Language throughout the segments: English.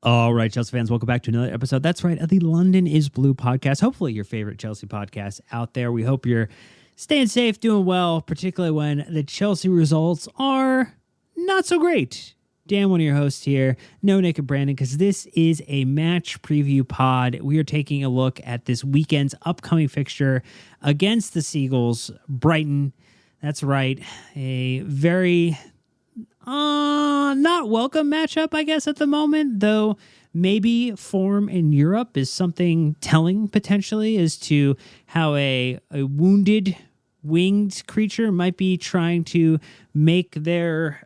All right, Chelsea fans, welcome back to another episode. That's right, of the London is Blue podcast. Hopefully your favorite Chelsea podcast out there. We hope you're staying safe, doing well, particularly when the Chelsea results are not so great. Dan, one of your hosts here. No Nick and Brandon, because this is a match preview pod. We are taking a look at this weekend's upcoming fixture against the Seagulls, Brighton. That's right, a very not welcome matchup, I guess, at the moment, though maybe form in Europe is something telling potentially as to how a wounded winged creature might be trying to make their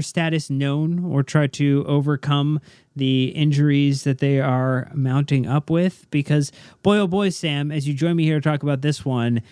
status known or try to overcome the injuries that they are mounting up with. Because boy, oh boy, Sam, as you join me here to talk about this one,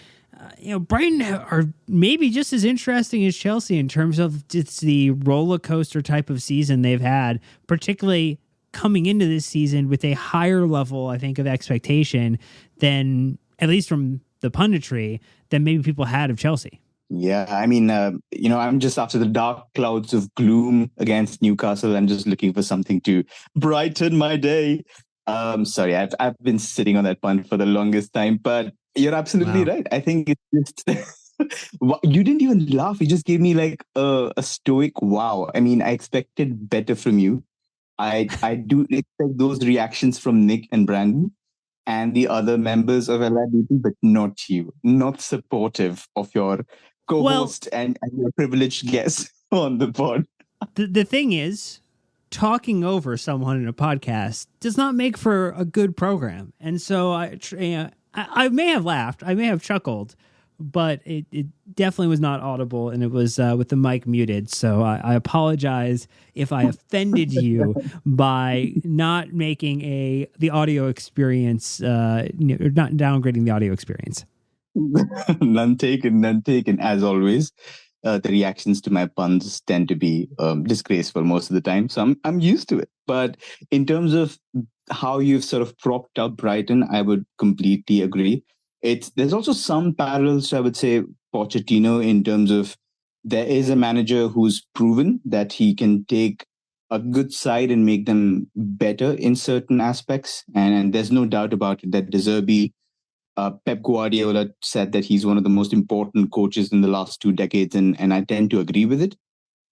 Brighton are maybe just as interesting as Chelsea in terms of just the roller coaster type of season they've had, particularly coming into this season with a higher level, I think, of expectation than, at least from the punditry, than maybe people had of Chelsea. Yeah, I mean, I'm just after the dark clouds of gloom against Newcastle. I'm just looking for something to brighten my day. Sorry, I've been sitting on that pun for the longest time, but you're absolutely right. I think it's just you didn't even laugh. You just gave me like a stoic wow. I mean, I expected better from you. I do expect those reactions from Nick and Brandon and the other members of LIBP, but not you. Not supportive of your co-host and your privileged guest on the pod. The thing is, talking over someone in a podcast does not make for a good program. And so I may have laughed, I may have chuckled, but it definitely was not audible, and it was with the mic muted. So I apologize if I offended you by not making the audio experience, not downgrading the audio experience. None taken. As always, the reactions to my puns tend to be disgraceful most of the time, so I'm used to it. But in terms of how you've sort of propped up Brighton, I would completely agree. There's also some parallels to, I would say, Pochettino, in terms of there is a manager who's proven that he can take a good side and make them better in certain aspects, and there's no doubt about it that De Zerbi, Pep Guardiola said that he's one of the most important coaches in the last 2 decades, and I tend to agree with it,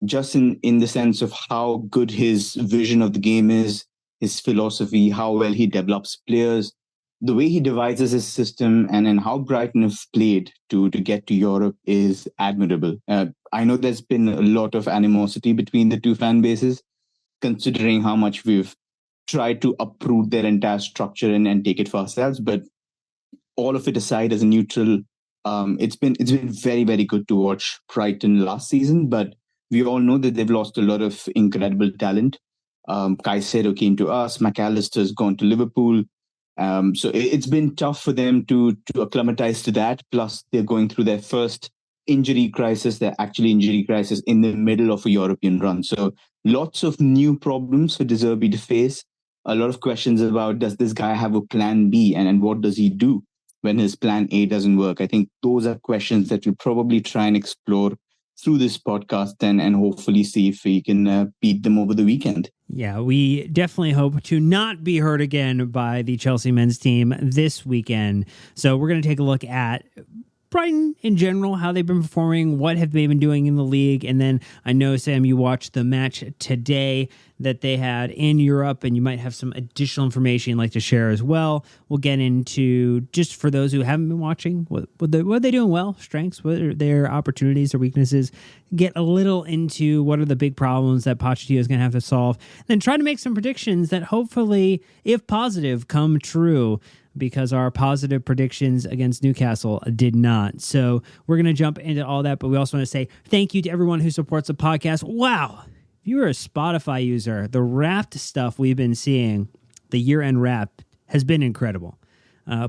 just in the sense of how good his vision of the game is, his philosophy, how well he develops players, the way he devises his system, and how Brighton have played to get to Europe is admirable. I know there's been a lot of animosity between the two fan bases, considering how much we've tried to uproot their entire structure and take it for ourselves, but all of it aside, as a neutral, it's been very, very good to watch Brighton last season. But we all know that they've lost a lot of incredible talent. Caicedo came to us. McAllister's gone to Liverpool. So it's been tough for them to acclimatize to that. Plus, they're going through their first injury crisis, their actual injury crisis in the middle of a European run. So lots of new problems for De Zerbi to face. A lot of questions about, does this guy have a plan B, and what does he do when his plan A doesn't work? I think those are questions that we'll probably try and explore through this podcast and hopefully see if we can beat them over the weekend. Yeah, we definitely hope to not be hurt again by the Chelsea men's team this weekend. So we're going to take a look at Brighton in general, how they've been performing, what have they been doing in the league, and then I know, Sam, you watched the match today that they had in Europe, and you might have some additional information you'd like to share as well. We'll get into, just for those who haven't been watching, what are they doing well, strengths, what are their opportunities or weaknesses, get a little into what are the big problems that Pochettino is going to have to solve, and then try to make some predictions that hopefully, if positive, come true, because our positive predictions against Newcastle did not. So we're going to jump into all that, but we also want to say thank you to everyone who supports the podcast. Wow. If you're a Spotify user, the Wrapped stuff we've been seeing, the year-end wrap, has been incredible.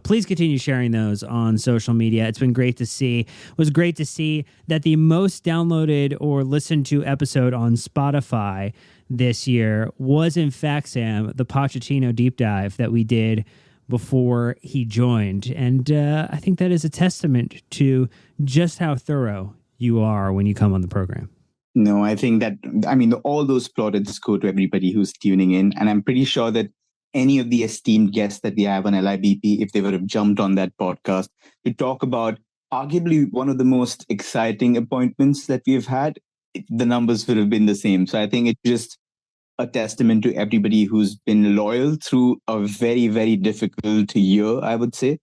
Please continue sharing those on social media. It's been great to see. It was great to see that the most downloaded or listened to episode on Spotify this year was, in fact, Sam, the Pochettino deep dive that we did before he joined. And I think that is a testament to just how thorough you are when you come on the program. No, I think that, all those plaudits go to everybody who's tuning in. And I'm pretty sure that any of the esteemed guests that we have on LIBP, if they would have jumped on that podcast to talk about arguably one of the most exciting appointments that we've had, the numbers would have been the same. So I think it's just a testament to everybody who's been loyal through a very, very difficult year, I would say.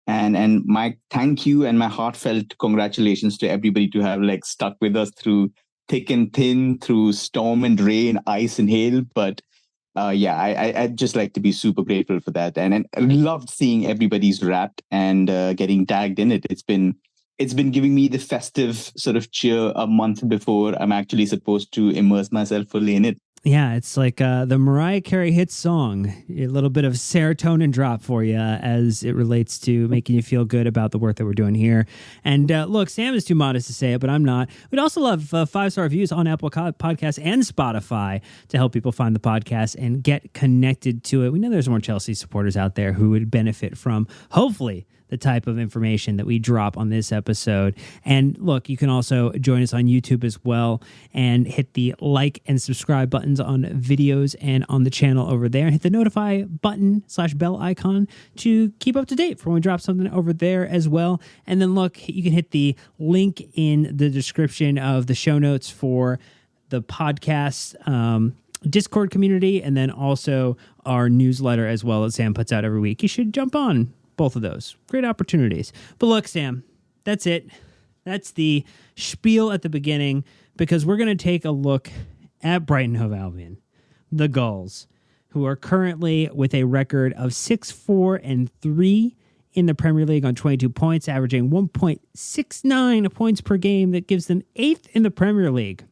And my thank you and my heartfelt congratulations to everybody to have stuck with us through thick and thin, through storm and rain, ice and hail. But I'd just like to be super grateful for that, and I loved seeing everybody's wrapped and getting tagged in it. It's been giving me the festive sort of cheer a month before I'm actually supposed to immerse myself fully in it. Yeah, it's like the Mariah Carey hit song, a little bit of serotonin drop for you as it relates to making you feel good about the work that we're doing here. And look, Sam is too modest to say it, but I'm not. We'd also love 5-star reviews on Apple Podcasts and Spotify to help people find the podcast and get connected to it. We know there's more Chelsea supporters out there who would benefit from, hopefully, the type of information that we drop on this episode. And look, you can also join us on YouTube as well and hit the like and subscribe buttons on videos and on the channel over there. And hit the notify button / bell icon to keep up to date for when we drop something over there as well. And then look, you can hit the link in the description of the show notes for the podcast Discord community, and then also our newsletter as well that Sam puts out every week. You should jump on both of those. Great opportunities. But look, Sam, that's it. That's the spiel at the beginning, because we're going to take a look at Brighton Hove Albion, the Gulls, who are currently with a record of 6-4-3 in the Premier League on 22 points, averaging 1.69 points per game. That gives them 8th in the Premier League.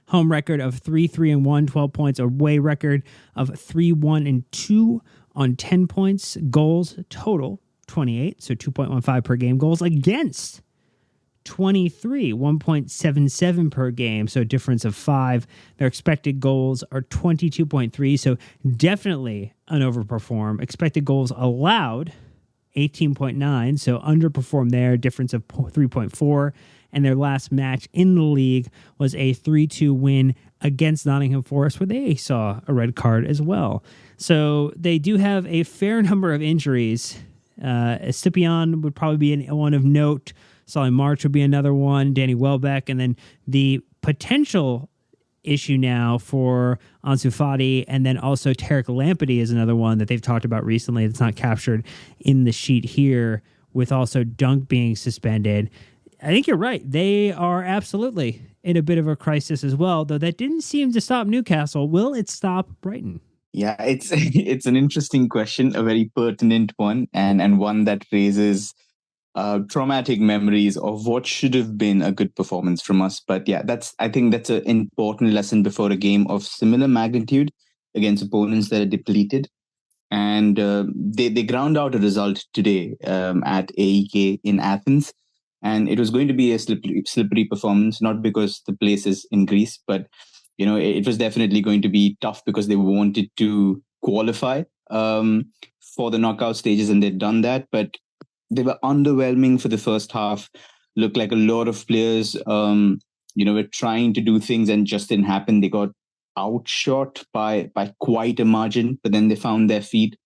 Home record of 3-3-1, 12 points. Away record of 3-1-2 on 10 points. Goals total 28, so 2.15 per game. Goals against 23, 1.77 per game, so a difference of 5. Their expected goals are 22.3, so definitely an overperform. Expected goals allowed 18.9, so underperformed there, difference of 3.4. And their last match in the league was a 3-2 win against Nottingham Forest, where they saw a red card as well. So they do have a fair number of injuries. Estipian would probably be one of note. Solly March would be another one. Danny Welbeck. And then the potential issue now for Ansu Fati, and then also Tarek Lamptey is another one that they've talked about recently that's not captured in the sheet here, with also Dunk being suspended. I think you're right. They are absolutely in a bit of a crisis as well, though that didn't seem to stop Newcastle. Will it stop Brighton? Yeah, it's an interesting question, a very pertinent one, and one that raises traumatic memories of what should have been a good performance from us. But yeah, I think that's an important lesson before a game of similar magnitude against opponents that are depleted. And they ground out a result today at AEK in Athens. And it was going to be a slippery performance, not because the place is in Greece, but it was definitely going to be tough because they wanted to qualify for the knockout stages, and they'd done that. But they were underwhelming for the first half. Looked like a lot of players, were trying to do things and just didn't happen. They got outshot by quite a margin, but then they found their feet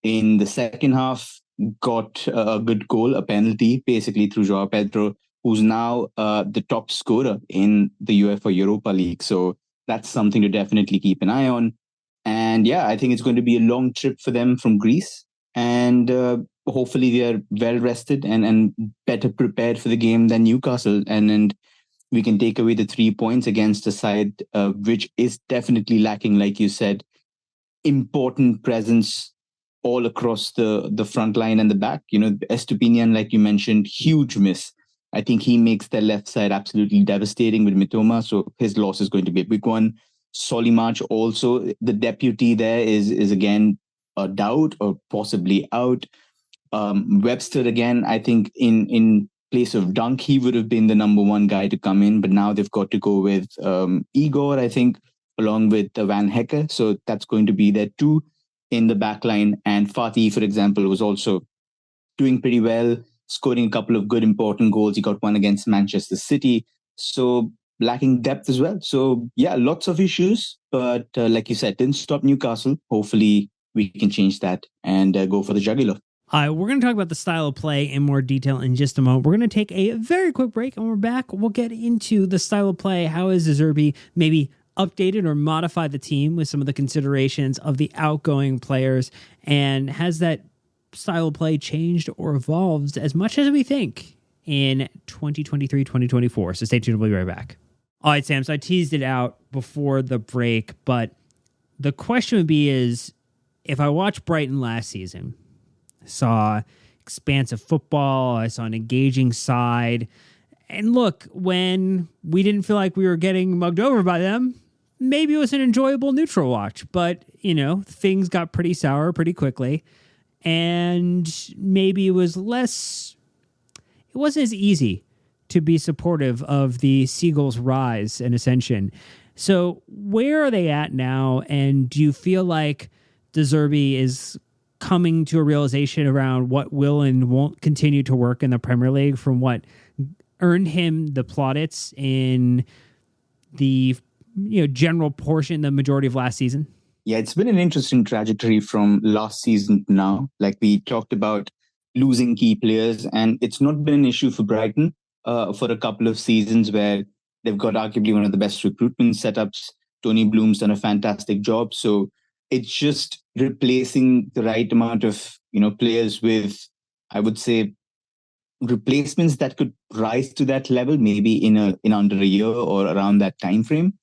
in the second half. Got a good goal, a penalty, basically through Joao Pedro, who's now the top scorer in the UEFA Europa League. So that's something to definitely keep an eye on. And yeah, I think it's going to be a long trip for them from Greece. And hopefully they are well rested and better prepared for the game than Newcastle. And we can take away the 3 points against a side which is definitely lacking, like you said, important presence all across the front line and the back. Estupinian, like you mentioned, huge miss. I think he makes their left side absolutely devastating with Mitoma, so his loss is going to be a big one. Solly March also, the deputy there is again a doubt or possibly out. Webster again, I think in place of Dunk, he would have been the number one guy to come in, but now they've got to go with Igor, I think, along with Van Hecker. So that's going to be there too in the back line. And Fatih, for example, was also doing pretty well, scoring a couple of good important goals. He got one against Manchester City. So lacking depth as well. So yeah, lots of issues, but like you said, didn't stop Newcastle. Hopefully we can change that and go for the jugular. We're going to talk about the style of play in more detail in just a moment. We're going to take a very quick break, and we're back. We'll get into the style of play. How has De Zerbi maybe updated or modified the team with some of the considerations of the outgoing players? And has that style of play changed or evolved as much as we think in 2023, 2024? So stay tuned. We'll be right back. All right, Sam. So I teased it out before the break, but the question would be is, if I watched Brighton last season, saw expansive football, I saw an engaging side, and look, when we didn't feel like we were getting mugged over by them, maybe it was an enjoyable neutral watch, but, you know, things got pretty sour pretty quickly, and maybe it wasn't as easy to be supportive of the Seagulls' rise and ascension. So where are they at now, and do you feel like De Zerbi is coming to a realization around what will and won't continue to work in the Premier League from what earned him the plaudits in the general portion, the majority of last season? Yeah, it's been an interesting trajectory from last season to now. Like we talked about losing key players, and it's not been an issue for Brighton for a couple of seasons where they've got arguably one of the best recruitment setups. Tony Bloom's done a fantastic job. So it's just replacing the right amount of, players with, I would say, replacements that could rise to that level, maybe in under a year or around that time frame.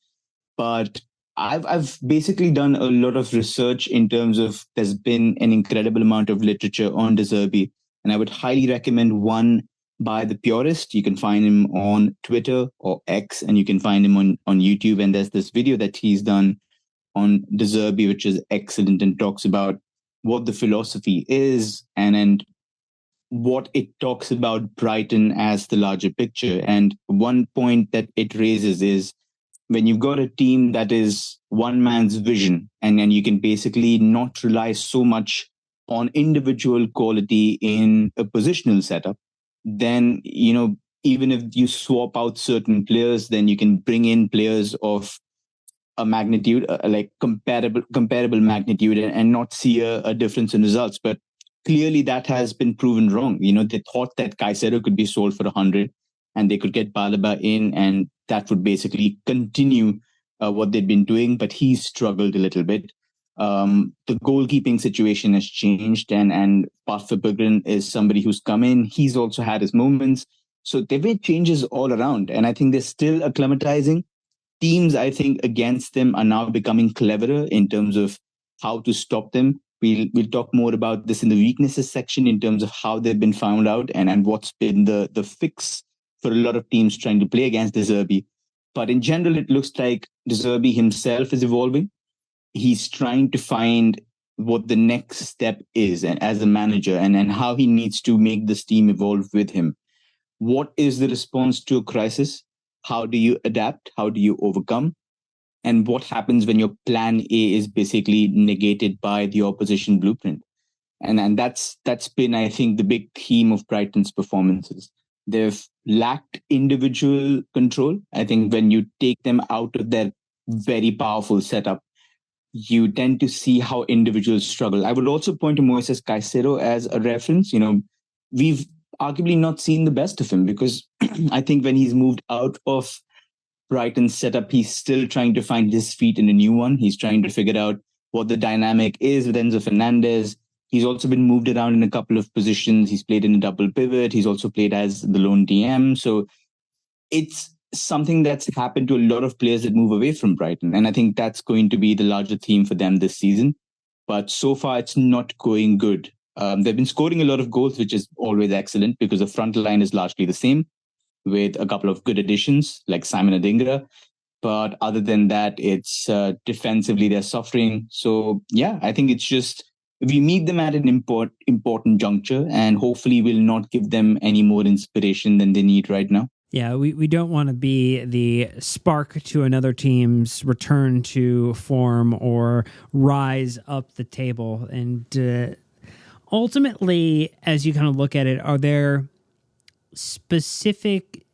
But I've basically done a lot of research in terms of there's been an incredible amount of literature on De Zerbi, and I would highly recommend one by The Purist. You can find him on Twitter or X, and you can find him on YouTube. And there's this video that he's done on De Zerbi, which is excellent and talks about what the philosophy is and what it talks about Brighton as the larger picture. And one point that it raises is when you've got a team that is one man's vision, and then you can basically not rely so much on individual quality in a positional setup, then, even if you swap out certain players, then you can bring in players of a magnitude, like comparable magnitude, and not see a difference in results. But clearly that has been proven wrong. They thought that Caicedo could be sold for 100 and they could get Balaba in, and that would basically continue what they'd been doing, but he's struggled a little bit. The goalkeeping situation has changed, and Pat Verbruggen is somebody who's come in. He's also had his moments. So they've made changes all around, and I think they're still acclimatizing. Teams, I think, against them are now becoming cleverer in terms of how to stop them. We'll talk more about this in the weaknesses section in terms of how they've been found out and what's been the fix for a lot of teams trying to play against De Zerbi. But in general, it looks like De Zerbi himself is evolving. He's trying to find what the next step is and as a manager and how he needs to make this team evolve with him. What is the response to a crisis? How do you adapt? How do you overcome? And what happens when your plan A is basically negated by the opposition blueprint? And that's been, I think, the big theme of Brighton's performances. They've lacked individual control. I think when you take them out of their very powerful setup, you tend to see how individuals struggle. I would also point to Moises Caicedo as a reference. We've arguably not seen the best of him because I think when he's moved out of Brighton's setup, he's still trying to find his feet in a new one. He's trying to figure out what the dynamic is with Enzo Fernandez. He's also been moved around in a couple of positions. He's played in a double pivot. He's also played as the lone DM. So it's something that's happened to a lot of players that move away from Brighton. And I think that's going to be the larger theme for them this season. But so far, it's not going good. They've been scoring a lot of goals, which is always excellent because the front line is largely the same with a couple of good additions like Simon Adingra. But other than that, it's defensively, they're suffering. So, yeah, I think it's just we meet them at an important juncture, and hopefully we'll not give them any more inspiration than they need right now. Yeah, we don't want to be the spark to another team's return to form or rise up the table. And ultimately, as you kind of look at it, are there specific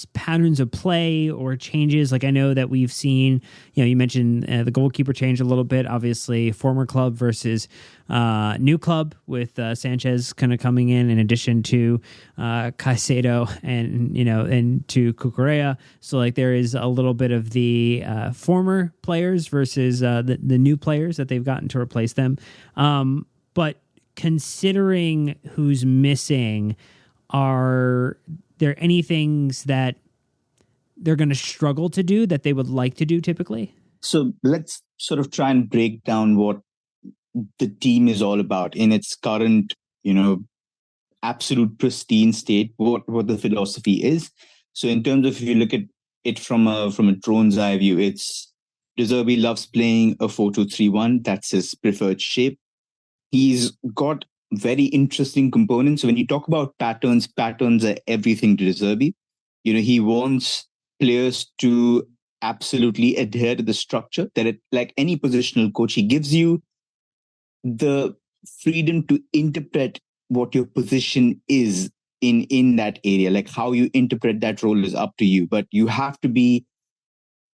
patterns of play or changes? Like I know that we've seen, you mentioned the goalkeeper change a little bit, obviously former club versus new club with Sanchez kind of coming in addition to Caicedo and to Cucurella. So like there is a little bit of the former players versus the new players that they've gotten to replace them. But considering who's missing, are there any things that they're going to struggle to do that they would like to do typically? So let's sort of try and break down what the team is all about in its current, absolute pristine state, what the philosophy is. So in terms of, if you look at it from a drone's eye view, it's De Zerbi loves playing a 4-2-3-1. That's his preferred shape. He's got very interesting components. So when you talk about patterns are everything to De Zerbi. He wants players to absolutely adhere to the structure that like any positional coach, he gives you the freedom to interpret what your position is in that area. Like how you interpret that role is up to you, but you have to be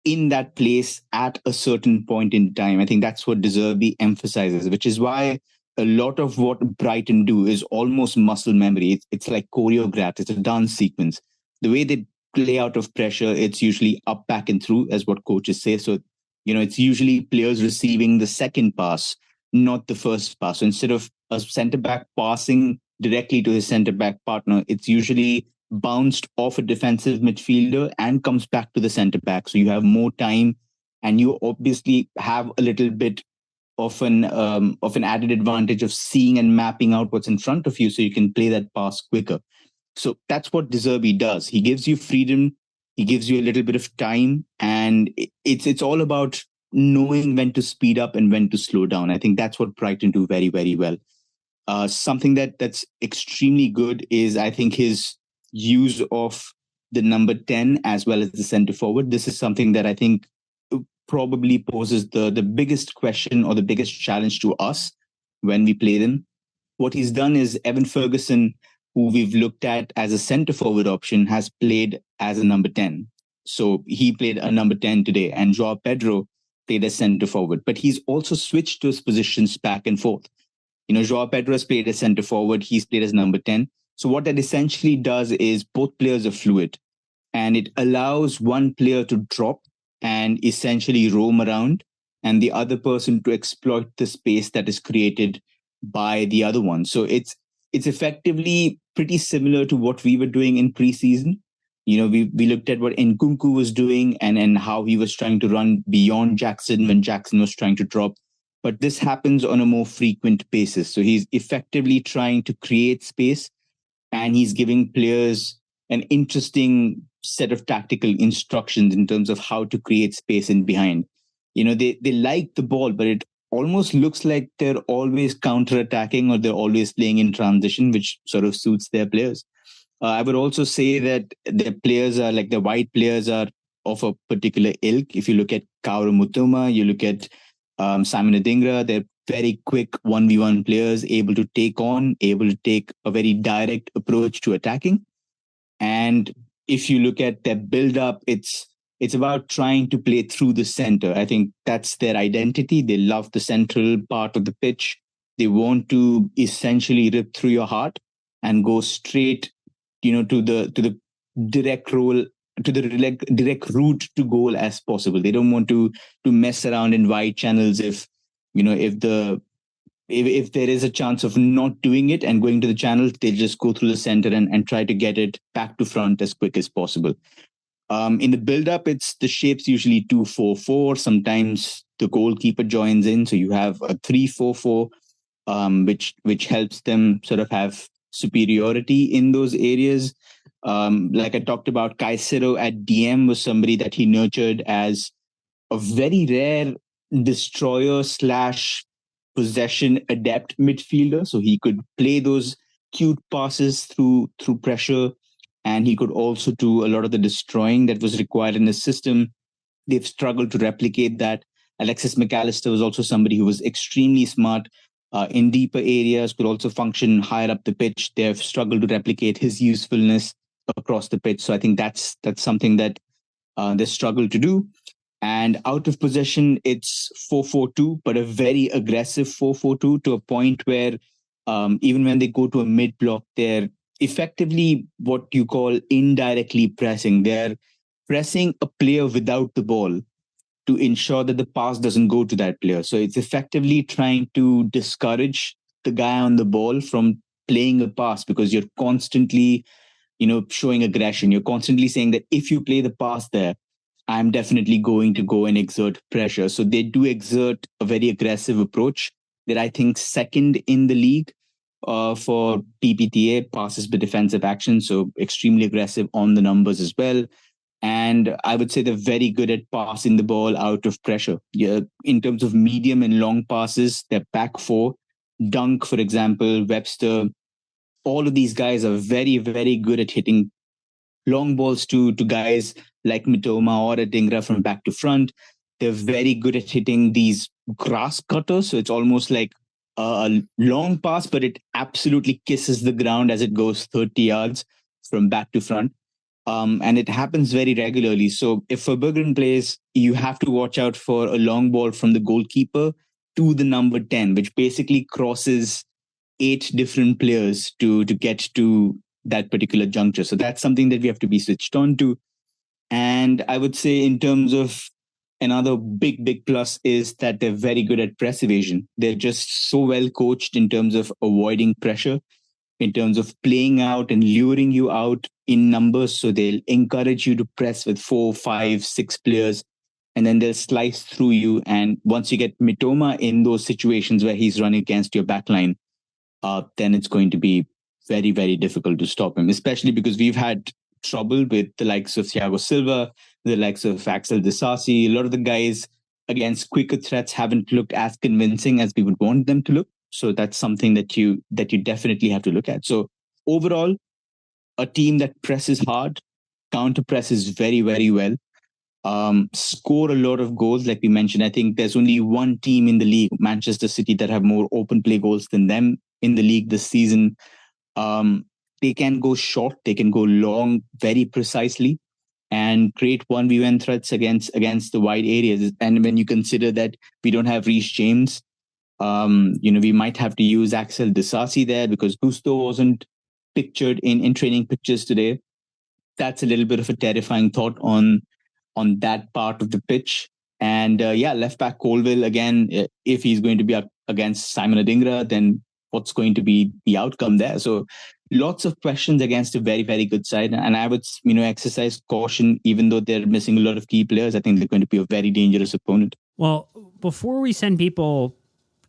in that place at a certain point in time. I think that's what De Zerbi emphasizes, which is why a lot of what Brighton do is almost muscle memory. It's like choreographed. It's a dance sequence. The way they play out of pressure, it's usually up, back, and through, as what coaches say. So, it's usually players receiving the second pass, not the first pass. So instead of a centre-back passing directly to his centre-back partner, it's usually bounced off a defensive midfielder and comes back to the centre-back. So you have more time, and you obviously have a little bit of an added advantage of seeing and mapping out what's in front of you, so you can play that pass quicker. So that's what De Zerbi does. He gives you freedom. He gives you a little bit of time, and it's all about knowing when to speed up and when to slow down. I think that's what Brighton do very, very well. Something that's extremely good is, I think, his use of the number 10 as well as the centre forward. This is something that I think probably poses the biggest question or the biggest challenge to us when we play them. What he's done is Evan Ferguson, who we've looked at as a centre forward option, has played as a number 10. So he played a number 10 today, and Joao Pedro played as centre forward. But he's also switched those positions back and forth. Joao Pedro has played as centre forward. He's played as number 10. So what that essentially does is both players are fluid, and it allows one player to drop and essentially roam around, and the other person to exploit the space that is created by the other one. So it's effectively pretty similar to what we were doing in preseason. We looked at what Nkunku was doing and how he was trying to run beyond Jackson when Jackson was trying to drop. But this happens on a more frequent basis. So he's effectively trying to create space, and he's giving players an interesting set of tactical instructions in terms of how to create space in behind. They like the ball, but it almost looks like they're always counter-attacking or they're always playing in transition, which sort of suits their players. I would also say that their players are like the wide players are of a particular ilk. If you look at Kaoru Mutuma, you look at Simon Adingra, they're very quick 1v1 players, able to take a very direct approach to attacking. And if you look at their build-up, it's about trying to play through the center. I think that's their identity. They love the central part of the pitch. They want to essentially rip through your heart and go straight, to the direct role, to the direct route to goal as possible. They don't want to mess around in wide channels if there is a chance of not doing it and going to the channel, they'll just go through the center and try to get it back to front as quick as possible. In the build-up, it's the shape's usually 2-4-4. Sometimes the goalkeeper joins in, so you have a 3-4-4, which helps them sort of have superiority in those areas. Like I talked about, Caicedo at DM was somebody that he nurtured as a very rare destroyer / possession adept midfielder. So he could play those cute passes through pressure, and he could also do a lot of the destroying that was required in his system. They've struggled to replicate that. Alexis McAllister was also somebody who was extremely smart in deeper areas, could also function higher up the pitch. They've struggled to replicate his usefulness across the pitch. So I think that's something that they struggle to do. And out of possession, it's 4-4-2, but a very aggressive 4-4-2 to a point where even when they go to a mid block, they're effectively what you call indirectly pressing. They're pressing a player without the ball to ensure that the pass doesn't go to that player. So it's effectively trying to discourage the guy on the ball from playing a pass, because you're constantly, showing aggression. You're constantly saying that if you play the pass there, I'm definitely going to go and exert pressure. So they do exert a very aggressive approach that I think second in the league for PPTA, passes by defensive action. So extremely aggressive on the numbers as well. And I would say they're very good at passing the ball out of pressure. Yeah, in terms of medium and long passes, they're back four. Dunk, for example, Webster, all of these guys are very, very good at hitting long balls to guys like Mitoma or Adingra from back to front. They're very good at hitting these grass cutters. So it's almost like a long pass, but it absolutely kisses the ground as it goes 30 yards from back to front. And it happens very regularly. So if Verbruggen plays, you have to watch out for a long ball from the goalkeeper to the number 10, which basically crosses 8 different players to get to that particular juncture. So that's something that we have to be switched on to. And I would say in terms of another big plus is that they're very good at press evasion. They're just so well coached in terms of avoiding pressure, in terms of playing out and luring you out in numbers. So they'll encourage you to press with 4, 5, 6 players, and then they'll slice through you. And once you get Mitoma in those situations where he's running against your backline, then it's going to be very, very difficult to stop him, especially because we've had trouble with the likes of Thiago Silva, the likes of Axel Disasi. A lot of the guys against quicker threats haven't looked as convincing as we would want them to look. So that's something that you definitely have to look at. So overall, a team that presses hard, counter presses very, very well, score a lot of goals. Like we mentioned, I think there's only one team in the league, Manchester City, that have more open play goals than them in the league this season. They can go short, they can go long very precisely and create 1v1 threats against the wide areas. And when you consider that we don't have Reece James, we might have to use Axel Disasi there because Gusto wasn't pictured in training pictures today. That's a little bit of a terrifying thought on that part of the pitch. And left back Colville, again, if he's going to be against Simon Adingra, then what's going to be the outcome there? So lots of questions against a very, very good side. And I would, exercise caution, even though they're missing a lot of key players. I think they're going to be a very dangerous opponent. Well, before we send people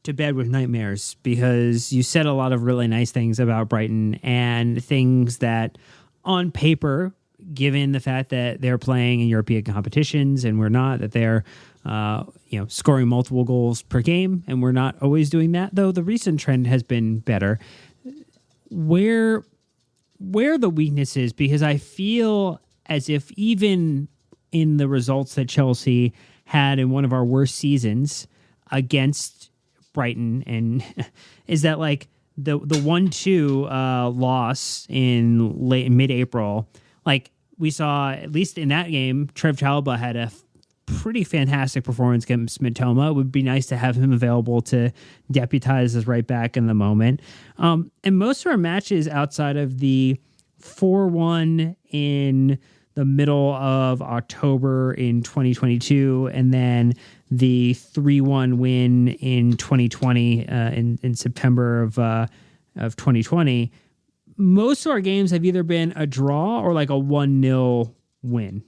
to bed with nightmares, because you said a lot of really nice things about Brighton and things that on paper, given the fact that they're playing in European competitions and we're not, that they're scoring multiple goals per game, and we're not always doing that, though the recent trend has been better. Where are the weaknesses? Because I feel as if even in the results that Chelsea had in one of our worst seasons against Brighton, and is that like the 1-2 loss in mid-April, like we saw, at least in that game, Trev Chalobah had a pretty fantastic performance against Mitoma. It would be nice to have him available to deputize as right back in the moment. And most of our matches outside of the 4-1 in the middle of October in 2022, and then the 3-1 win in 2020 in September of 2020, most of our games have either been a draw or like a 1-0 win.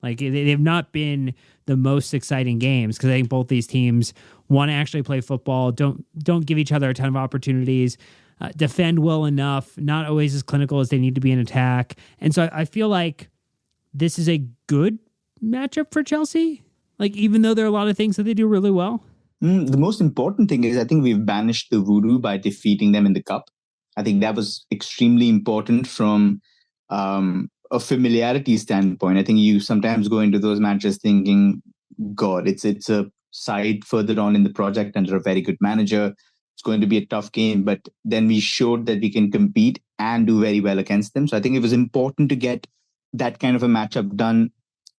Like they've not been the most exciting games because I think both these teams want to actually play football, don't give each other a ton of opportunities, defend well enough, not always as clinical as they need to be in attack. And so I feel like this is a good matchup for Chelsea. Like, even though there are a lot of things that they do really well. The most important thing is I think we've banished the voodoo by defeating them in the cup. I think that was extremely important from a familiarity standpoint. I think you sometimes go into those matches thinking, God, it's a side further on in the project under a very good manager. It's going to be a tough game. But then we showed that we can compete and do very well against them. So I think it was important to get that kind of a matchup done,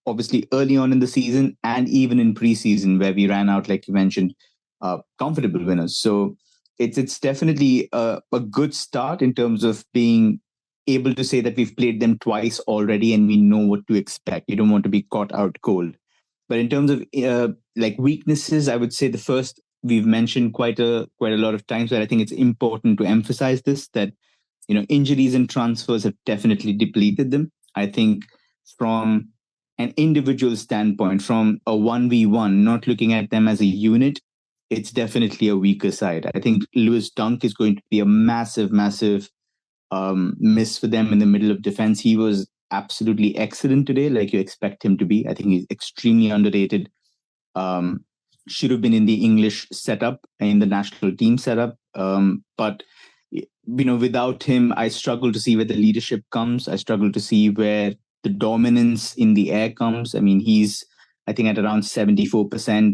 obviously early on in the season and even in preseason, where we ran out, like you mentioned, comfortable winners. So it's definitely a good start in terms of being able to say that we've played them twice already and we know what to expect. You don't want to be caught out cold. But in terms of like weaknesses, I would say the first we've mentioned quite a lot of times, but I think it's important to emphasize this, that injuries and transfers have definitely depleted them. I think from an individual standpoint, from a 1v1, not looking at them as a unit, it's definitely a weaker side. I think Lewis Dunk is going to be a massive, massive miss for them in the middle of defense. He was absolutely excellent today, like you expect him to be. I think he's extremely underrated. Should have been in the English setup, in the national team setup. But without him, I struggle to see where the leadership comes. I struggle to see where the dominance in the air comes. I mean, he's, I think, at around 74%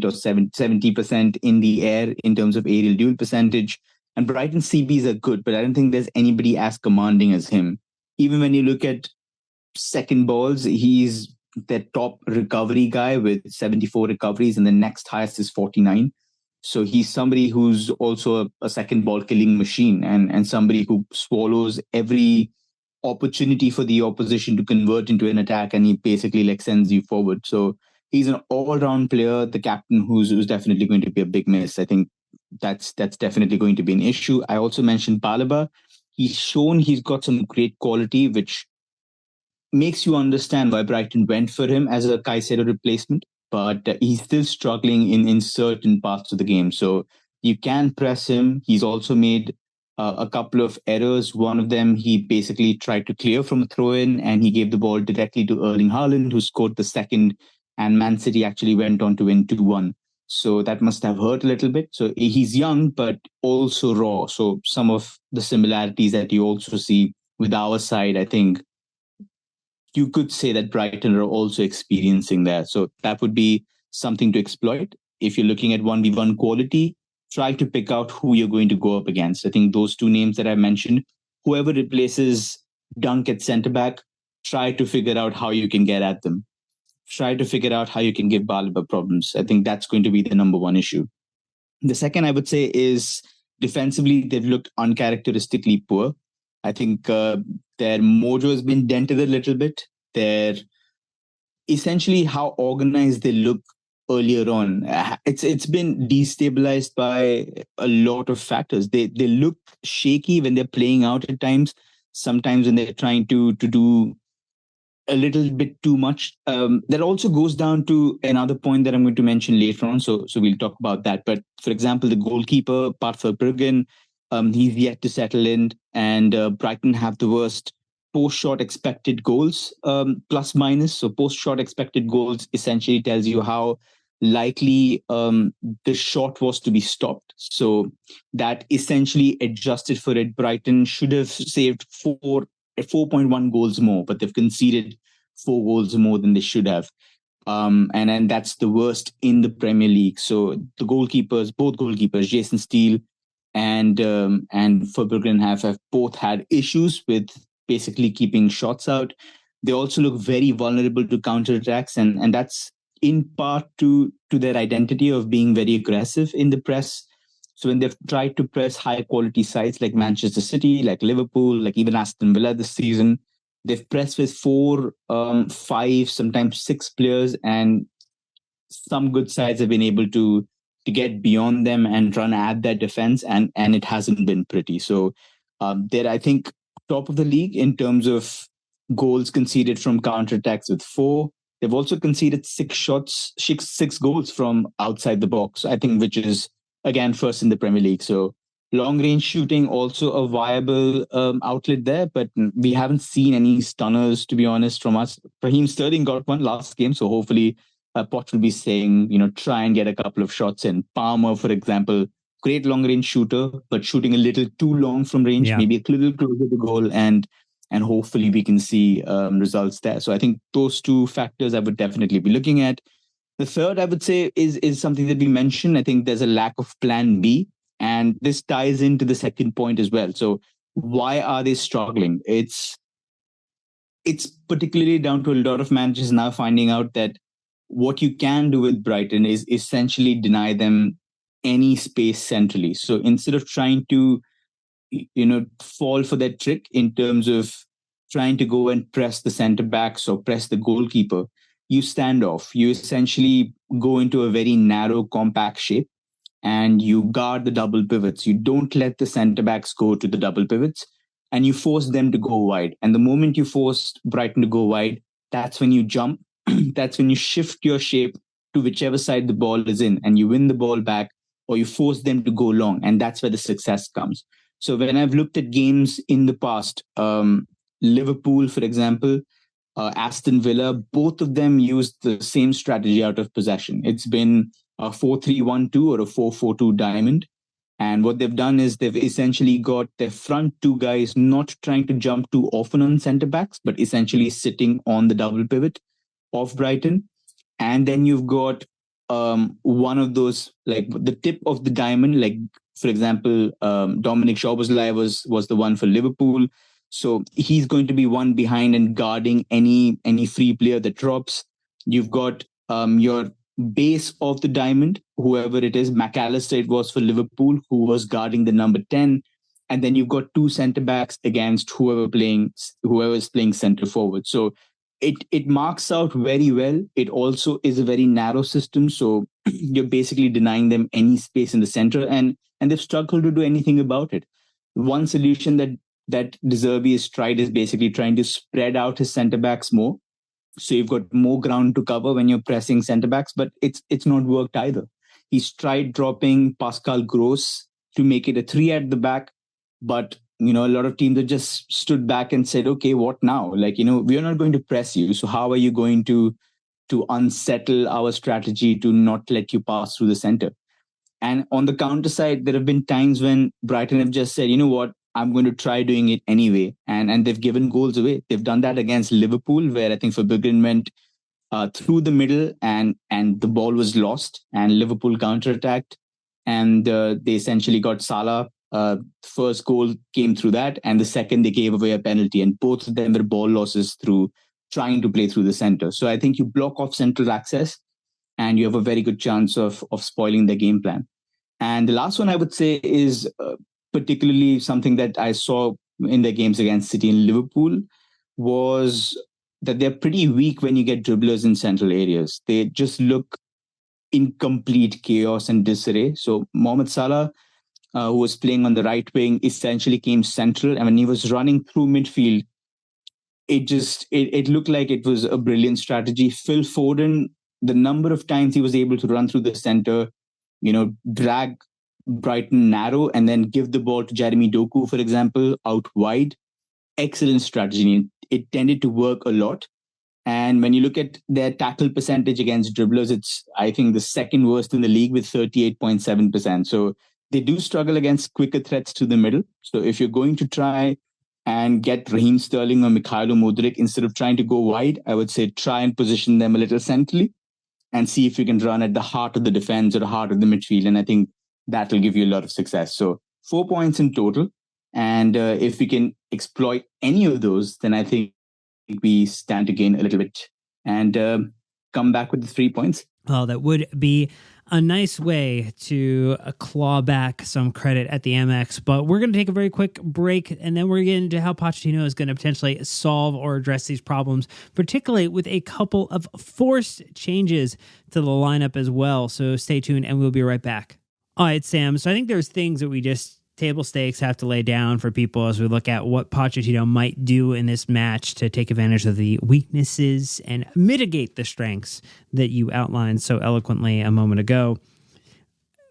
or 70% in the air in terms of aerial duel percentage. And Brighton CBs are good, but I don't think there's anybody as commanding as him. Even when you look at second balls, he's the top recovery guy with 74 recoveries, and the next highest is 49. So he's somebody who's also a second ball killing machine, and somebody who swallows every opportunity for the opposition to convert into an attack, and he basically like sends you forward. So he's an all-round player, the captain, who's definitely going to be a big miss. I think that's definitely going to be an issue. I also mentioned Balaba. He's shown he's got some great quality, which makes you understand why Brighton went for him as a Caicedo replacement, but he's still struggling in certain parts of the game. So you can press him. He's also made a couple of errors. One of them, he basically tried to clear from a throw-in and he gave the ball directly to Erling Haaland, who scored the second, and Man City actually went on to win 2-1. So that must have hurt a little bit. So he's young, but also raw. So some of the similarities that you also see with our side, I think, you could say that Brighton are also experiencing that. So that would be something to exploit. If you're looking at 1v1 quality, try to pick out who you're going to go up against. I think those two names that I mentioned, whoever replaces Dunk at centre back, try to figure out how you can get at them. Try to figure out how you can give Balaba problems. I think that's going to be the number one issue. The second, I would say, is defensively, they've looked uncharacteristically poor. I think their mojo has been dented a little bit. They're essentially how organized they look earlier on. It's been destabilized by a lot of factors. They look shaky when they're playing out at times. Sometimes when they're trying to do a little bit too much. That also goes down to another point that I'm going to mention later on. So we'll talk about that. But for example, the goalkeeper, Brighton, he's yet to settle in, and Brighton have the worst post-shot expected goals, plus minus. So post-shot expected goals essentially tells you how likely the shot was to be stopped. So that essentially adjusted for it. Brighton should have saved 4.1 goals more, but they've conceded 4 goals more than they should have. And that's the worst in the Premier League. So the goalkeepers, both goalkeepers, Jason Steele and Verbruggen have both had issues with basically keeping shots out. They also look very vulnerable to counterattacks, and that's in part to their identity of being very aggressive in the press. So when they've tried to press high quality sides like Manchester City, like Liverpool, like even Aston Villa this season, they've pressed with 4, 5, sometimes 6 players, and some good sides have been able to get beyond them and run at their defense, and it hasn't been pretty. So they're, I think, top of the league in terms of goals conceded from counterattacks with 4. They've also conceded 6 goals from outside the box, I think, which is, again, first in the Premier League. So long range shooting, also a viable outlet there, but we haven't seen any stunners, to be honest, from us. Raheem Sterling got one last game, so hopefully Poch will be saying, try and get a couple of shots in. Palmer, for example, great long range shooter, but shooting a little too long from range, maybe a little closer to goal, and hopefully we can see results there. So I think those two factors I would definitely be looking at. The third, I would say, is something that we mentioned. I think there's a lack of plan B, and this ties into the second point as well. So why are they struggling? It's particularly down to a lot of managers now finding out that what you can do with Brighton is essentially deny them any space centrally. So instead of trying to, fall for that trick in terms of trying to go and press the center backs or press the goalkeeper, you stand off. You essentially go into a very narrow, compact shape and you guard the double pivots. You don't let the center backs go to the double pivots and you force them to go wide. And the moment you force Brighton to go wide, that's when you jump. That's when you shift your shape to whichever side the ball is in and you win the ball back or you force them to go long. And that's where the success comes. So when I've looked at games in the past, Liverpool, for example, Aston Villa, both of them used the same strategy out of possession. It's been a 4-3-1-2 or a 4-4-2 diamond. And what they've done is they've essentially got their front two guys not trying to jump too often on centre backs, but essentially sitting on the double pivot of Brighton. And then you've got one of those, like the tip of the diamond, like, for example, Dominic Szoboszlai was the one for Liverpool. So he's going to be one behind and guarding any free player that drops. You've got your base of the diamond, whoever it is, McAllister it was for Liverpool, who was guarding the number 10. And then you've got two centre backs against whoever is playing centre forward. So it marks out very well. It also is a very narrow system. So you're basically denying them any space in the centre, and they've struggled to do anything about it. One solution that De Zerbi has tried is basically trying to spread out his centre backs more. So you've got more ground to cover when you're pressing centre backs, but it's not worked either. He's tried dropping Pascal Gross to make it a 3 at the back, but a lot of teams have just stood back and said, okay, what now? Like, we're not going to press you. So how are you going to unsettle our strategy to not let you pass through the centre? And on the counter side, there have been times when Brighton have just said, you know what, I'm going to try doing it anyway. And they've given goals away. They've done that against Liverpool, where I think Fabregas went through the middle and the ball was lost and Liverpool counterattacked. And they essentially got Salah. First goal came through that. And the second, they gave away a penalty. And both of them were ball losses through trying to play through the centre. So I think you block off central access and you have a very good chance of spoiling their game plan. And the last one I would say is particularly something that I saw in their games against City and Liverpool was that they're pretty weak when you get dribblers in central areas. They just look in complete chaos and disarray. So Mohamed Salah, who was playing on the right wing, essentially came central. And when he was running through midfield, it looked like it was a brilliant strategy. Phil Foden, the number of times he was able to run through the center, drag Brighton narrow and then give the ball to Jeremy Doku, for example, out wide. Excellent strategy. It tended to work a lot. And when you look at their tackle percentage against dribblers, it's, I think, the second worst in the league with 38.7%. So they do struggle against quicker threats to the middle. So if you're going to try and get Raheem Sterling or Mikhailo Mudryk, instead of trying to go wide, I would say try and position them a little centrally and see if you can run at the heart of the defense or the heart of the midfield. And I think that will give you a lot of success. So 4 points in total. And if we can exploit any of those, then I think we stand to gain a little bit and come back with the 3 points. Well, that would be a nice way to claw back some credit at the MX. But we're going to take a very quick break, and then we're getting into how Pochettino is going to potentially solve or address these problems, particularly with a couple of forced changes to the lineup as well. So stay tuned, and we'll be right back. All right, Sam. So I think there's things that we just table stakes have to lay down for people as we look at what Pochettino might do in this match to take advantage of the weaknesses and mitigate the strengths that you outlined so eloquently a moment ago.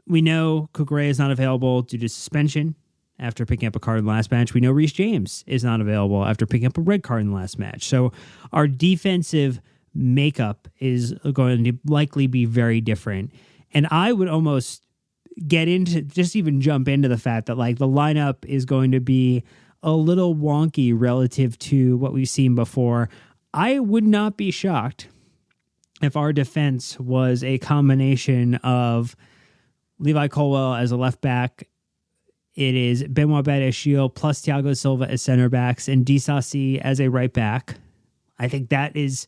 We know Cucurella is not available due to suspension after picking up a card in the last match. We know Reece James is not available after picking up a red card in the last match. So our defensive makeup is going to likely be very different. And I would almost jump into the fact that like the lineup is going to be a little wonky relative to what we've seen before. I would not be shocked if our defense was a combination of Levi Colwill as a left back it is Benoit Badiashile plus Thiago Silva as center backs and Disasi as a right back. I think that is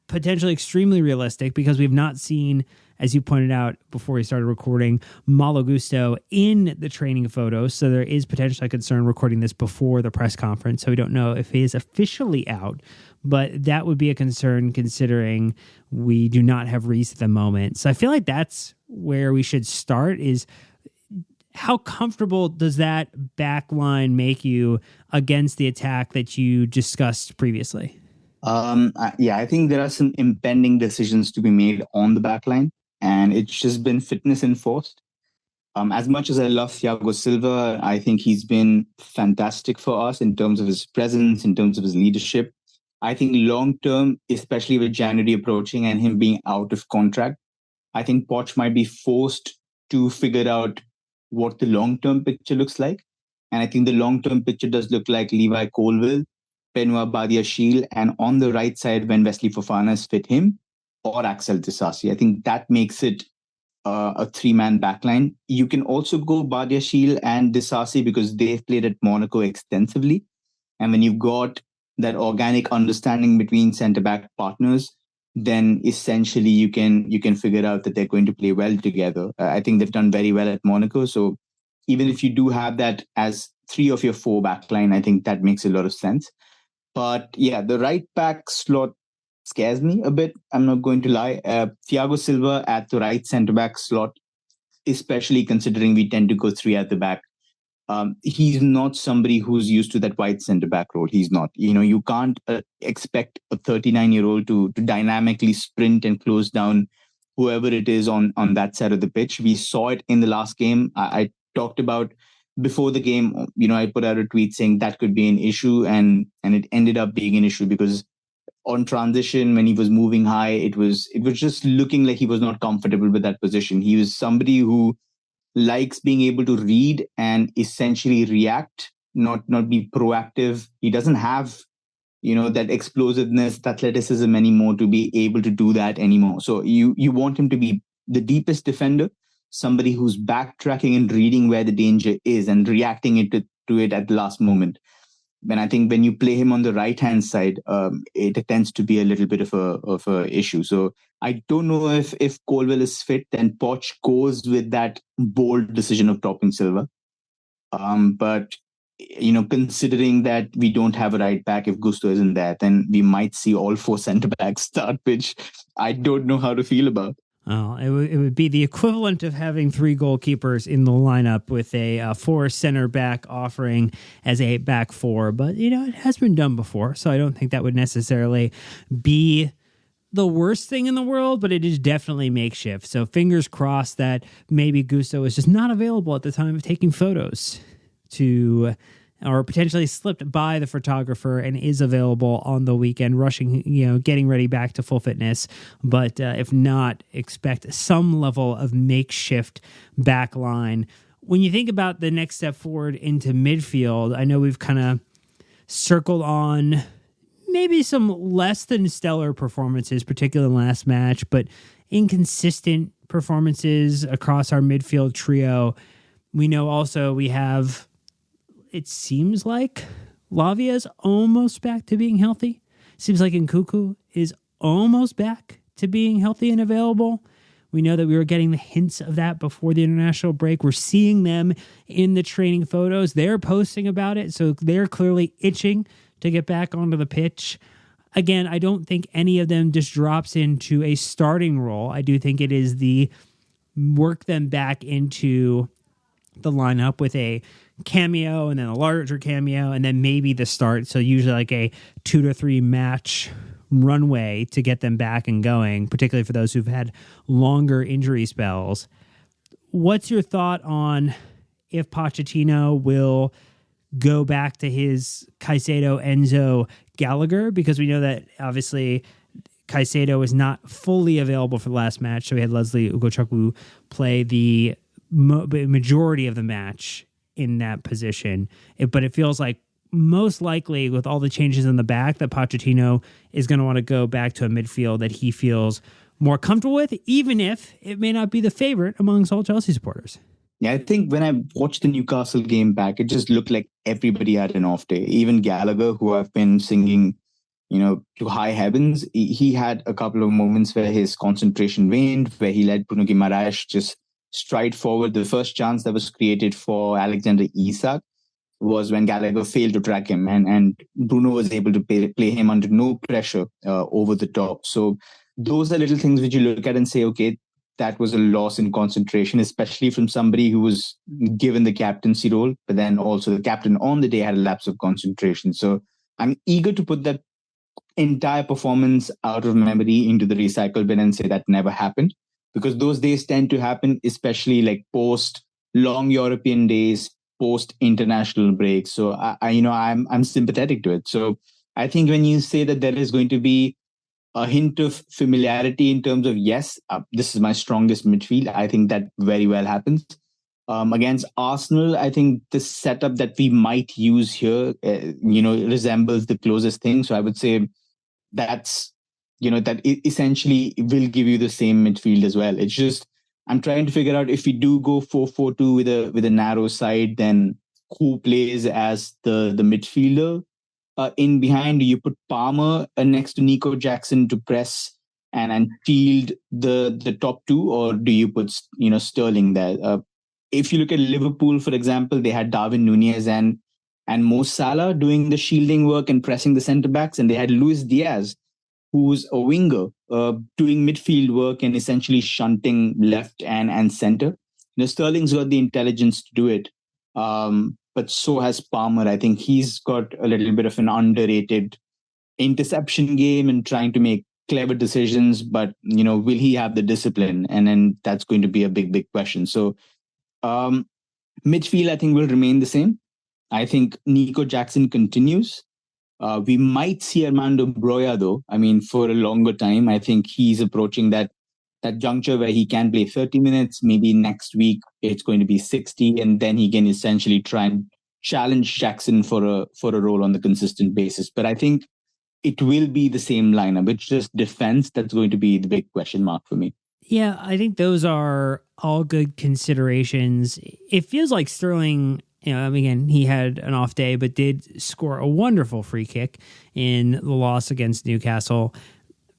potentially extremely realistic because we've not seen, as you pointed out before we started recording, Malo Gusto in the training photos. So there is potentially a concern recording this before the press conference. So we don't know if he is officially out, but that would be a concern considering we do not have Reece at the moment. So I feel like that's where we should start is how comfortable does that back line make you against the attack that you discussed previously? I think there are some impending decisions to be made on the back line, and it's just been fitness enforced. As much as I love Thiago Silva, I think he's been fantastic for us in terms of his presence, in terms of his leadership. I think long term, especially with January approaching and him being out of contract, I think Poch might be forced to figure out what the long-term picture looks like. And I think the long-term picture does look like Levi Colwill, Benoit Badiashile, and on the right side, when Wesley Fofana is fit, him or Axel Disasi. I think that makes it a three-man backline. You can also go Badiashile and Disasi because they've played at Monaco extensively. And when you've got that organic understanding between centre-back partners, then essentially you can figure out that they're going to play well together. I think they've done very well at Monaco. So even if you do have that as three of your four backline, I think that makes a lot of sense. But yeah, the right back slot scares me a bit. I'm not going to lie. Thiago Silva at the right centre back slot, especially considering we tend to go three at the back. He's not somebody who's used to that wide centre back role. He's not. You can't expect a 39-year-old to dynamically sprint and close down whoever it is on that side of the pitch. We saw it in the last game. I talked about before the game. I put out a tweet saying that could be an issue, and it ended up being an issue because on transition, when he was moving high, it was just looking like he was not comfortable with that position. He was somebody who likes being able to read and essentially react, not be proactive. He doesn't have, that explosiveness, athleticism anymore to be able to do that anymore. So you want him to be the deepest defender, somebody who's backtracking and reading where the danger is and reacting to it at the last moment. And I think when you play him on the right-hand side, it tends to be a little bit of a issue. So I don't know if Colwill is fit, then Poch goes with that bold decision of dropping Silva. But, considering that we don't have a right back, if Gusto isn't there, then we might see all four centre-backs start, which I don't know how to feel about. Oh, it would be the equivalent of having three goalkeepers in the lineup with a four center back offering as a back four. But, it has been done before, so I don't think that would necessarily be the worst thing in the world, but it is definitely makeshift. So fingers crossed that maybe Gusto is just not available at the time of taking photos or potentially slipped by the photographer and is available on the weekend, rushing, getting ready back to full fitness. But if not, expect some level of makeshift back line. When you think about the next step forward into midfield, I know we've kind of circled on maybe some less than stellar performances, particularly last match, but inconsistent performances across our midfield trio. We know also we have, it seems like Lavia's almost back to being healthy. Seems like Nkuku is almost back to being healthy and available. We know that we were getting the hints of that before the international break. We're seeing them in the training photos. They're posting about it, so they're clearly itching to get back onto the pitch. Again, I don't think any of them just drops into a starting role. I do think it is the work them back into the lineup with a cameo and then a larger cameo and then maybe the start. So usually like a 2 to 3 match runway to get them back and going, particularly for those who've had longer injury spells. What's your thought on if Pochettino will go back to his Caicedo, Enzo, Gallagher? Because we know that obviously Caicedo is not fully available for the last match. So we had Leslie Ugochukwu play the majority of the match in that position. But it feels like most likely with all the changes in the back that Pochettino is going to want to go back to a midfield that he feels more comfortable with, even if it may not be the favorite amongst all Chelsea supporters. Yeah, I think when I watched the Newcastle game back, it just looked like everybody had an off day. Even Gallagher, who I've been singing, to high heavens, he had a couple of moments where his concentration waned, where he let Bruno Guimaraes just stride forward. The first chance that was created for Alexander Isak was when Gallagher failed to track him, and Bruno was able to play him under no pressure over the top. So those are little things which you look at and say, okay, that was a loss in concentration, especially from somebody who was given the captaincy role, but then also the captain on the day had a lapse of concentration. So I'm eager to put that entire performance out of memory into the recycle bin and say that never happened, because those days tend to happen, especially like post long European days, post international breaks. So I'm sympathetic to it. So I think when you say that there is going to be a hint of familiarity in terms of, yes, this is my strongest midfield, I think that very well happens. Against Arsenal, I think the setup that we might use here, resembles the closest thing. So I would say that's, that essentially will give you the same midfield as well. It's just, I'm trying to figure out, if we do go 4-4-2 with a narrow side, then who plays as the midfielder? In behind, do you put Palmer next to Nico Jackson to press and shield the top two, or do you put Sterling there? If you look at Liverpool, for example, they had Darwin Nunez and Mo Salah doing the shielding work and pressing the centre backs, and they had Luis Diaz, who's a winger, doing midfield work and essentially shunting left and center. Sterling's got the intelligence to do it, but so has Palmer. I think he's got a little bit of an underrated interception game and trying to make clever decisions, but will he have the discipline? And then that's going to be a big question. So midfield, I think, will remain the same. I think Nico Jackson continues. We might see Armando Broya, though. I mean, for a longer time, I think he's approaching that juncture where he can play 30 minutes. Maybe next week it's going to be 60, and then he can essentially try and challenge Jackson for a role on the consistent basis. But I think it will be the same lineup. It's just defense that's going to be the big question mark for me. Yeah, I think those are all good considerations. It feels like Sterling, again, he had an off day, but did score a wonderful free kick in the loss against Newcastle.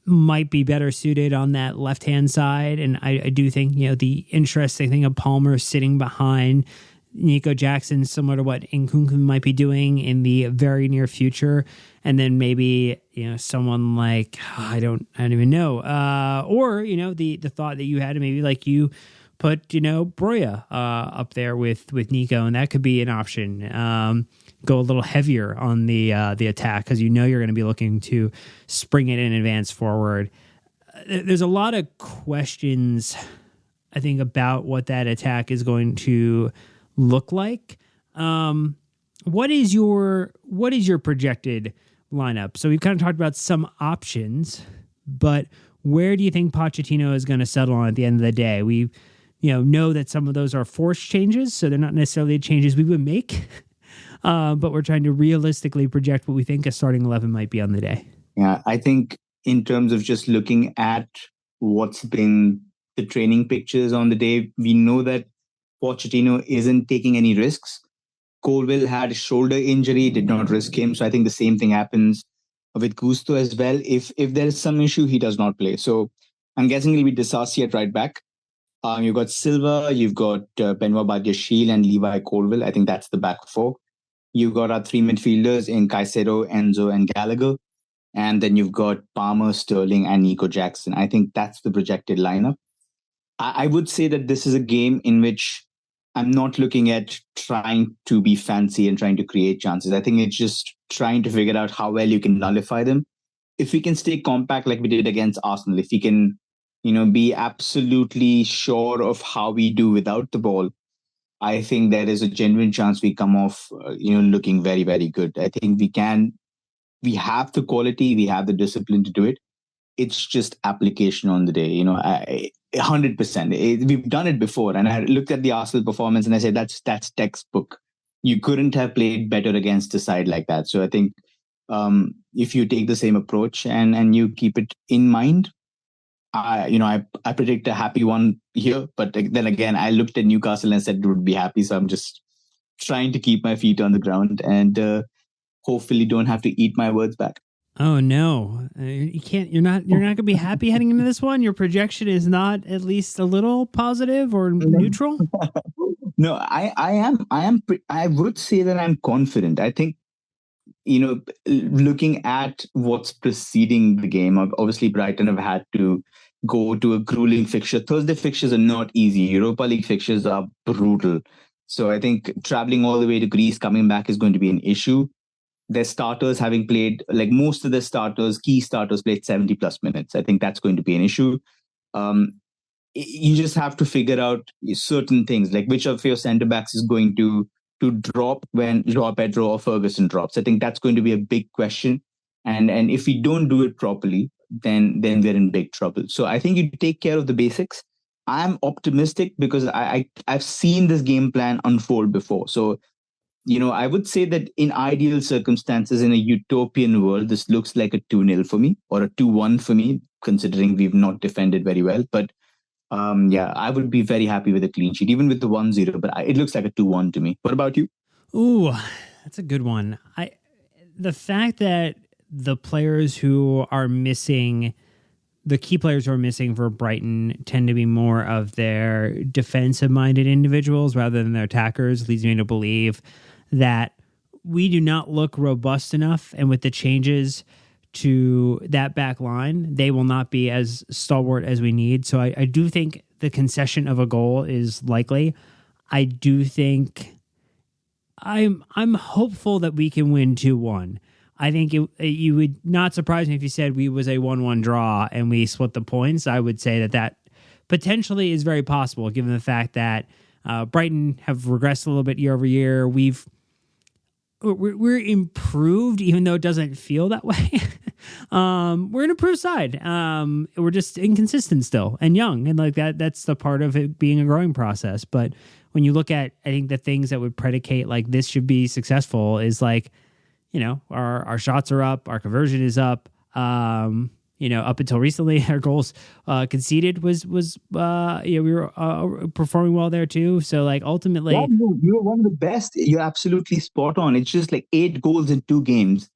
Might be better suited on that left-hand side. And I do think, the interesting thing of Palmer sitting behind Nico Jackson, similar to what Nkunku might be doing in the very near future. And then maybe, someone like, I don't even know. Or, the thought that you had, maybe like you put, Broya up there with Nico, and that could be an option. Go a little heavier on the attack, because you're going to be looking to spring it in advance forward. There's a lot of questions, I think, about what that attack is going to look like. What is your projected lineup? So we've kind of talked about some options, but where do you think Pochettino is going to settle on at the end of the day? We know that some of those are forced changes, so they're not necessarily changes we would make. But we're trying to realistically project what we think a starting 11 might be on the day. Yeah, I think in terms of just looking at what's been the training pictures on the day, we know that Pochettino isn't taking any risks. Colville had a shoulder injury, did not risk him. So I think the same thing happens with Gusto as well. If there is some issue, he does not play. So I'm guessing it'll be Disasi at right back. You've got Silva, you've got Benoit Badiashile and Levi Colville. I think that's the back four. You've got our three midfielders in Caicedo, Enzo, and Gallagher. And then you've got Palmer, Sterling, and Nico Jackson. I think that's the projected lineup. I would say that this is a game in which I'm not looking at trying to be fancy and trying to create chances. I think it's just trying to figure out how well you can nullify them. If we can stay compact like we did against Arsenal, if we can, be absolutely sure of how we do without the ball, I think there is a genuine chance we come off, looking very, very good. I think we have the quality, we have the discipline to do it. It's just application on the day, 100%. We've done it before. And I looked at the Arsenal performance and I said, that's textbook. You couldn't have played better against a side like that. So I think if you take the same approach and you keep it in mind, I predict a happy one here, but then again, I looked at Newcastle and said it would be happy. So I'm just trying to keep my feet on the ground and hopefully don't have to eat my words back. Oh no, you can't. You're not. You're not going to be happy heading into this one. Your projection is not at least a little positive or neutral. No, I would say that I'm confident. I think, looking at what's preceding the game, obviously Brighton have had to go to a grueling fixture. Thursday fixtures are not easy. Europa League fixtures are brutal. So I think traveling all the way to Greece, coming back is going to be an issue. Their starters having played, like most of their starters, key starters played 70 plus minutes. I think that's going to be an issue. Um, you just have to figure out certain things, like which of your centre backs is going to drop when Joao Pedro or Ferguson drops. I think that's going to be a big question, and if we don't do it properly, then we're in big trouble. So I think you take care of the basics. I'm optimistic because I've seen this game plan unfold before. So I would say that in ideal circumstances, in a utopian world, this looks like a 2-0 for me or a 2-1 for me, considering we've not defended very well. But yeah, I would be very happy with a clean sheet, even with the 1-0, but it looks like a 2-1 to me. What about you? Ooh, that's a good one. The fact that the players who are missing, the key players who are missing for Brighton tend to be more of their defensive-minded individuals rather than their attackers leads me to believe that we do not look robust enough, and with the changes to that back line, they will not be as stalwart as we need. So I do think the concession of a goal is likely. I do think I'm hopeful that we can win 2-1. I think you would not surprise me if you said we was a 1-1 draw and we split the points. I would say that potentially is very possible, given the fact that Brighton have regressed a little bit year over year. We're improved, even though it doesn't feel that way. We're an improved side. We're just inconsistent still and young, and like that's the part of it being a growing process. But when you look at, I think the things that would predicate like this should be successful is like, our shots are up, our conversion is up. Up until recently, our goals conceded was we were performing well there too. So like ultimately, yeah, you're one of the best. You're absolutely spot on. It's just like 8 goals in 2 games,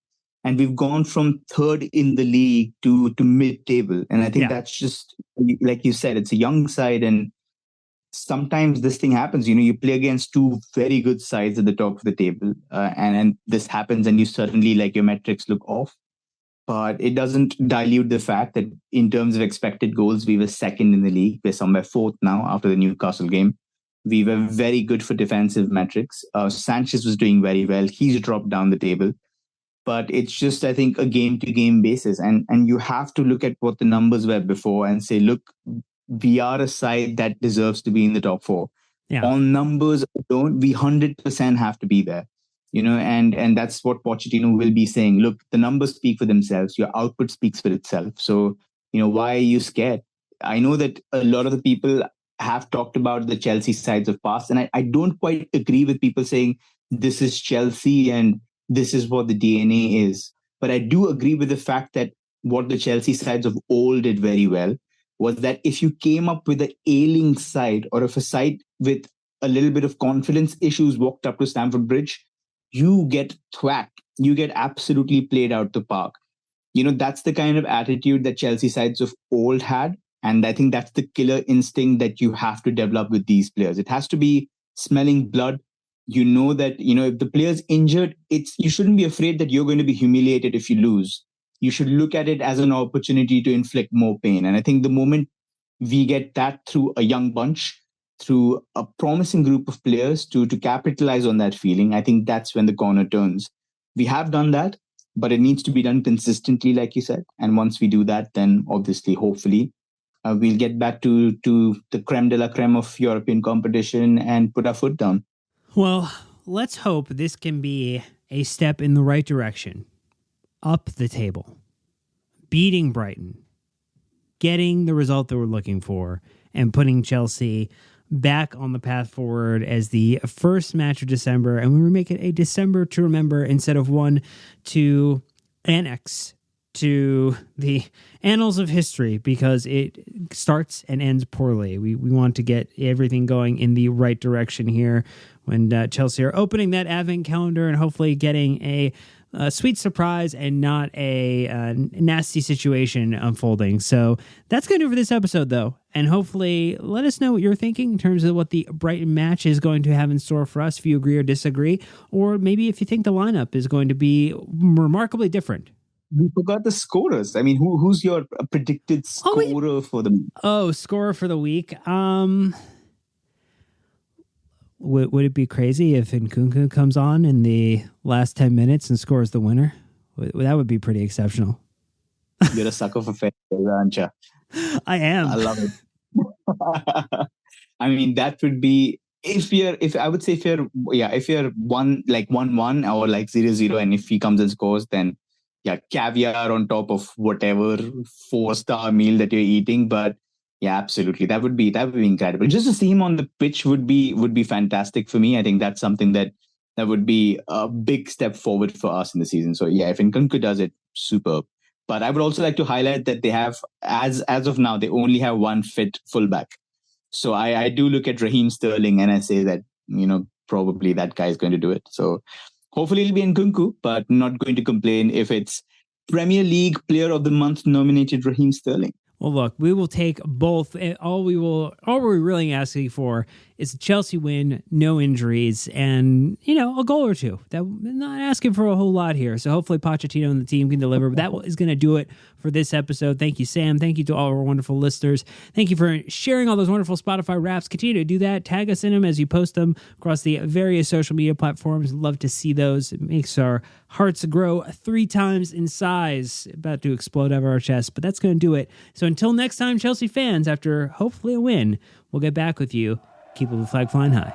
and we've gone from third in the league to mid-table. And I think that's just like you said, it's a young side, and sometimes this thing happens. You play against 2 very good sides at the top of the table, and this happens, and you suddenly like your metrics look off. But it doesn't dilute the fact that in terms of expected goals, we were second in the league. We're somewhere 4th now after the Newcastle game. We were very good for defensive metrics. Sanchez was doing very well. He's dropped down the table. But it's just, I think, a game-to-game basis. And you have to look at what the numbers were before and say, look, we are a side that deserves to be in the top 4. Yeah. On numbers alone, we 100% have to be there. And that's what Pochettino will be saying. Look, the numbers speak for themselves. Your output speaks for itself. So, why are you scared? I know that a lot of the people have talked about the Chelsea sides of past, and I don't quite agree with people saying this is Chelsea and this is what the DNA is. But I do agree with the fact that what the Chelsea sides of old did very well was that if you came up with an ailing side, or if a side with a little bit of confidence issues walked up to Stamford Bridge, you get thwacked. You get absolutely played out the park. That's the kind of attitude that Chelsea sides of old had. And I think that's the killer instinct that you have to develop with these players. It has to be smelling blood. That, if the player's injured, you shouldn't be afraid that you're going to be humiliated if you lose. You should look at it as an opportunity to inflict more pain. And I think the moment we get that through a young bunch, through a promising group of players to capitalize on that feeling, I think that's when the corner turns. We have done that, but it needs to be done consistently, like you said. And once we do that, then obviously, hopefully, we'll get back to the creme de la creme of European competition and put our foot down. Well, let's hope this can be a step in the right direction. Up the table, beating Brighton, getting the result that we're looking for, and putting Chelsea back on the path forward as the first match of December. And we will make it a December to remember instead of one to annex to the annals of history because it starts and ends poorly. We want to get everything going in the right direction here when Chelsea are opening that advent calendar and hopefully getting a sweet surprise and not a nasty situation unfolding. So that's going to do for this episode, though. And hopefully let us know what you're thinking in terms of what the Brighton match is going to have in store for us, if you agree or disagree, or maybe if you think the lineup is going to be remarkably different. We forgot the scorers. I mean, who's your predicted scorer for the week? Oh, scorer for the week. Would it be crazy if Nkunku comes on in the last 10 minutes and scores the winner? That would be pretty exceptional. You're a sucker for fair, aren't you? I am. I love it. I mean, that would be if you're 1-1 or like 0-0, and if he comes and scores, then yeah, caviar on top of whatever 4-star meal that you're eating. But yeah, absolutely, that would be incredible. Just to see him on the pitch would be fantastic for me. I think that's something that would be a big step forward for us in the season. So yeah, if Nkunku does it, superb. But I would also like to highlight that they have, as of now, they only have one fit fullback. So I do look at Raheem Sterling and I say that, probably that guy is going to do it. So hopefully it'll be Nkunku, but not going to complain if it's Premier League Player of the Month nominated Raheem Sterling. Well, look, we will take both. All we're really asking for is a Chelsea win, no injuries, and, a goal or two. Not asking for a whole lot here. So hopefully Pochettino and the team can deliver. But that is going to do it for this episode. Thank you, Sam. Thank you to all our wonderful listeners. Thank you for sharing all those wonderful Spotify raps. Continue to do that. Tag us in them as you post them across the various social media platforms. Love to see those. It makes our hearts grow 3 times in size. About to explode out of our chest, but that's going to do it. So until next time, Chelsea fans, after hopefully a win, we'll get back with you. Keep the flag flying high.